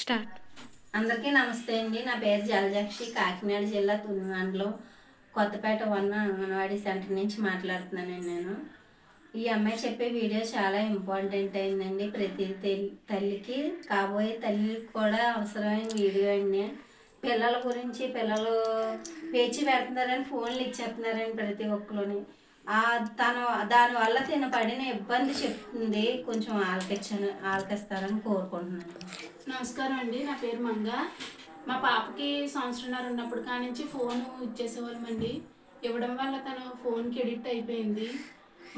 Start. అందరికీ నమస్తే అండి. నా పేరు జలజాక్షి, కాకినాడ జిల్లా తుని మండలం కొత్తపేట అంగన్వాడీ సెంటర్ నుంచి మాట్లాడుతున్నానండి నేను. ఈ అమ్మాయి చెప్పే వీడియో చాలా ఇంపార్టెంట్ అయిందండి. ప్రతి తల్లికి, కాబోయే తల్లికి కూడా అవసరమైన వీడియో అండి. పిల్లల గురించి పిల్లలు పేచి పెడుతున్నారని ఫోన్లు ఇచ్చేస్తున్నారని ప్రతి ఒక్కరుని దానివల్ల పడిన ఇబ్బంది చెప్తుంది. కొంచెం ఆలకిస్తారని కోరుకుంటున్నాను. నమస్కారం అండి. నా పేరు మంగ. మా పాపకి సంవత్సరంన్నర ఉన్నప్పుడు కానించి ఫోన్ ఇచ్చేసేవాళ్ళమండి. ఇవ్వడం వల్ల తను ఫోన్కి ఎడిక్ట్ అయిపోయింది.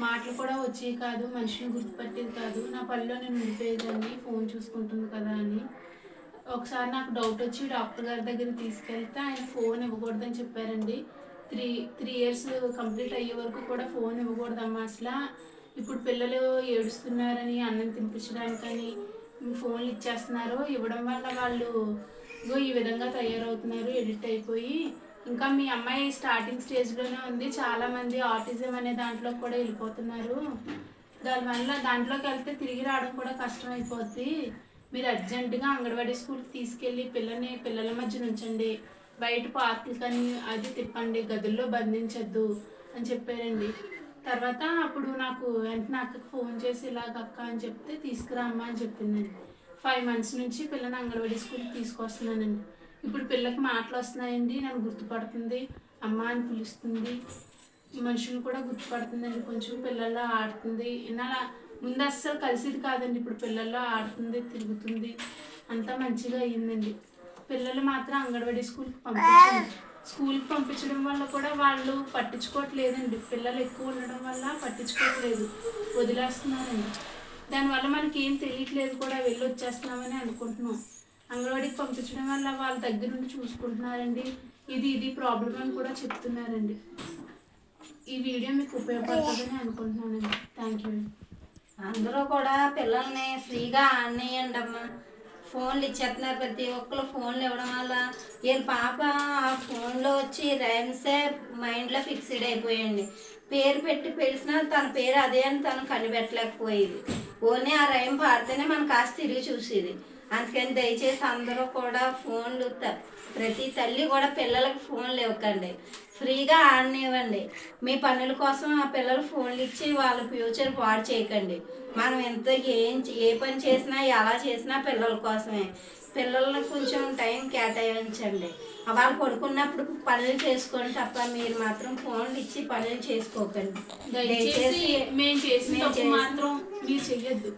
మాటలు కూడా వచ్చేవి కాదు, మనిషిని గుర్తుపట్టేది కాదు. నా పనిలో నేను ఉండిపోయేదాన్ని, ఫోన్ చూసుకుంటుంది కదా అని. ఒకసారి నాకు డౌట్ వచ్చి డాక్టర్ గారి దగ్గరికి తీసుకెళ్తే ఆయన ఫోన్ ఇవ్వకూడదని చెప్పారండి. త్రీ ఇయర్స్ కంప్లీట్ అయ్యే వరకు కూడా ఫోన్ ఇవ్వకూడదమ్మా. అసలు ఇప్పుడు పిల్లలు ఏడుస్తున్నారని అన్నం తినిపించడానికని ఫోన్లు ఇచ్చేస్తున్నారు. ఇవ్వడం వల్ల వాళ్ళు ఈ విధంగా తయారవుతున్నారు, ఎడిక్ట్ అయిపోయి. ఇంకా మీ అమ్మాయి స్టార్టింగ్ స్టేజ్లోనే ఉంది. చాలామంది ఆటిజం అనే దాంట్లో కూడా వెళ్ళిపోతున్నారు. దానివల్ల దాంట్లోకి వెళ్తే తిరిగి రావడం కూడా కష్టం అయిపోద్ది. మీరు అర్జెంటుగా అంగన్వాడీ స్కూల్కి తీసుకెళ్ళి పిల్లల మధ్య ఉంచండి, బయట పార్కులు కానీ అది తిప్పండి, గదుల్లో బంధించద్దు అని చెప్పారండి. తర్వాత అప్పుడు నాకు వెంటనే అక్కకి ఫోన్ చేసి ఇలాగ అక్క అని చెప్తే తీసుకురామ్మా అని చెప్పిందండి. 5 months నుంచి పిల్లని అంగన్వాడీ స్కూల్కి తీసుకొస్తున్నానండి. ఇప్పుడు పిల్లకి మాటలు వస్తున్నాయండి, నన్ను గుర్తుపడుతుంది, అమ్మ అని పిలుస్తుంది, మనుషులు కూడా గుర్తుపడుతుందండి. కొంచెం పిల్లల్లో ఆడుతుంది. ఇలా ముందు అస్సలు కలిసిది కాదండి, ఇప్పుడు పిల్లల్లో ఆడుతుంది, తిరుగుతుంది, అంతా మంచిగా అయ్యిందండి. పిల్లలు మాత్రం అంగన్వాడీ స్కూల్కి పంపించడం వల్ల కూడా వాళ్ళు పట్టించుకోవట్లేదండి. పిల్లలు ఎక్కువ ఉండడం వల్ల పట్టించుకోవట్లేదు, వదిలేస్తున్నారండి. దానివల్ల మనకి ఏం తెలియట్లేదు కూడా, వెళ్ళి వచ్చేస్తున్నామని అనుకుంటున్నాం. అంగన్వాడీకి పంపించడం వల్ల వాళ్ళ దగ్గర నుండి చూసుకుంటున్నారండి. ఇది ప్రాబ్లం అని కూడా చెప్తున్నారండి. ఈ వీడియో మీకు ఉపయోగపడుతుందని అనుకుంటున్నానండి. Thank you. అందరూ కూడా పిల్లల్ని ఫ్రీగా ఆడనీయండి అమ్మా. ఫోన్లు ఇచ్చేస్తున్నారు, ప్రతి ఒక్కరు ఫోన్లు ఇవ్వడం వల్ల వీళ్ళ పాప ఆ ఫోన్లో వచ్చి రైమ్సే మైండ్లో ఫిక్స్డ్ అయిపోయండి. పేరు పెట్టి పిలిచినా తన పేరు అదే అని తను కనిపెట్టలేకపోయేది. ఓన్లీ ఆ రైమ్ పాడితేనే మనం కాస్త తిరిగి చూసేది. అందుకని దయచేసి అందరూ కూడా ఫోన్లు ప్రతి తల్లి కూడా పిల్లలకి ఫోన్లు ఇవ్వకండి, ఫ్రీగా ఆడనివ్వండి. మీ పనుల కోసం ఆ పిల్లలు ఫోన్లు ఇచ్చి వాళ్ళ ఫ్యూచర్ పాడు చేయకండి. మనం ఏ పని చేసినా ఎలా చేసినా పిల్లల కోసమే. పిల్లల్ని కొంచెం టైం కేటాయించండి. వాళ్ళు పడుకున్నప్పుడు పనులు చేసుకోండి తప్ప మీరు మాత్రం ఫోన్లు ఇచ్చి పనులు చేసుకోకండి. దయచేసి మేము చేసిన తప్పు మాత్రం మీరు చెయ్యొద్దు.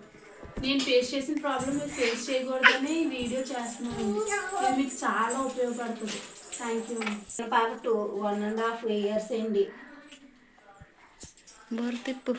నేను ఫేస్ చేసిన ప్రాబ్లం మీరు ఫేస్ చేయకూడదని ఈ వీడియో చేస్తున్నానండి. ఇది మీకు చాలా ఉపయోగపడుతుంది. థ్యాంక్ యూ అండి. పాప 1.5 years అండి. బోర్ తిప్పు.